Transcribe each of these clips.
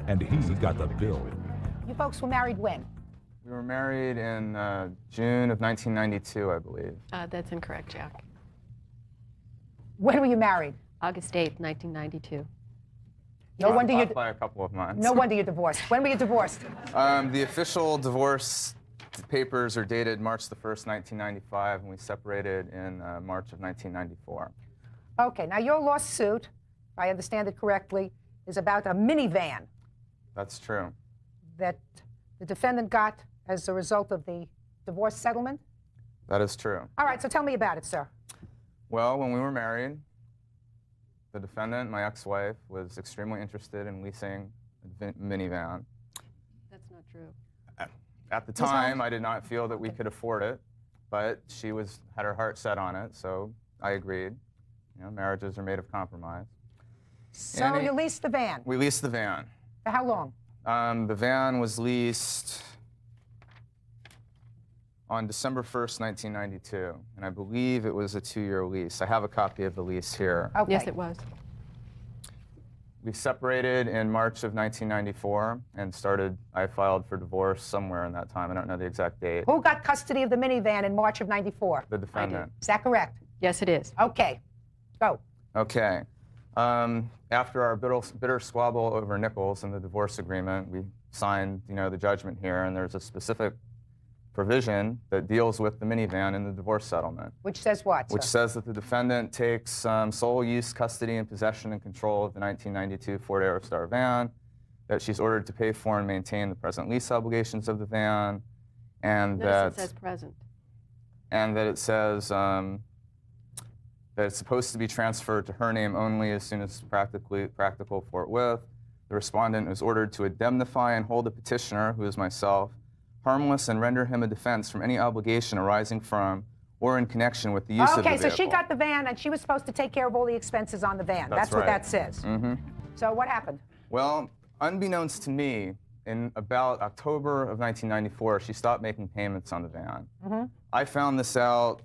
and he got the bill. You folks were married when? We were married in June of 1992, I believe. That's incorrect, Jack. When were you married? August 8th, 1992. No wonder you. By a couple of months. No wonder you're divorced. When were you divorced? The official divorce papers are dated March the 1st, 1995, and we separated in March of 1994. Okay, now your lawsuit, if I understand it correctly, is about a minivan That's true. that the defendant got as a result of the divorce settlement? That is true. All right, so tell me about it, sir. Well, when we were married, the defendant, my ex-wife, was extremely interested in leasing a minivan. That's not true. At the time, I did not feel that we could afford it, but she had her heart set on it, so I agreed. You know, marriages are made of compromise. So you leased the van? We leased the van. For how long? The van was leased on December 1st, 1992, and I believe it was a 2-year lease. I have a copy of the lease here. Okay. Yes, it was. We separated in March of 1994 and I filed for divorce somewhere in that time. I don't know the exact date. Who got custody of the minivan in March of '94? The defendant. Is that correct? Yes, it is. Okay, go. Okay. After our bitter squabble over nickels and the divorce agreement, we signed, the judgment here, and there's a specific provision that deals with the minivan in the divorce settlement. Which says what, Which sir? says that the defendant takes sole use, custody, and possession and control of the 1992 Ford Aerostar van, that she's ordered to pay for and maintain the present lease obligations of the van, and Notice it says present. And that it says that it's supposed to be transferred to her name only as soon as practical forthwith. The respondent is ordered to indemnify and hold the petitioner, who is myself, harmless and render him a defense from any obligation arising from or in connection with the use of the vehicle. Okay, so she got the van, and she was supposed to take care of all the expenses on the van. That's what right. that says. Mm-hmm. So what happened? Well, unbeknownst to me, in about October of 1994, she stopped making payments on the van. Mm-hmm. I found this out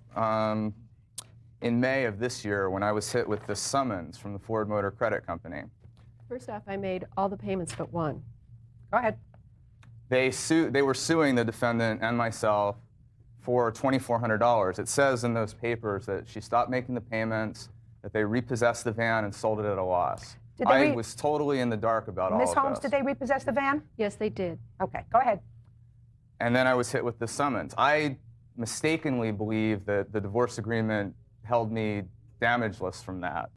in May of this year when I was hit with this summons from the Ford Motor Credit Company. First off, I made all the payments but one. Go ahead. They were suing the defendant and myself for $2,400. It says in those papers that she stopped making the payments, that they repossessed the van and sold it at a loss. I was totally in the dark about all of this. Ms. Holmes, did they repossess the van? Yes, they did. Okay, go ahead. And then I was hit with the summons. I mistakenly believed that the divorce agreement held me damageless from that.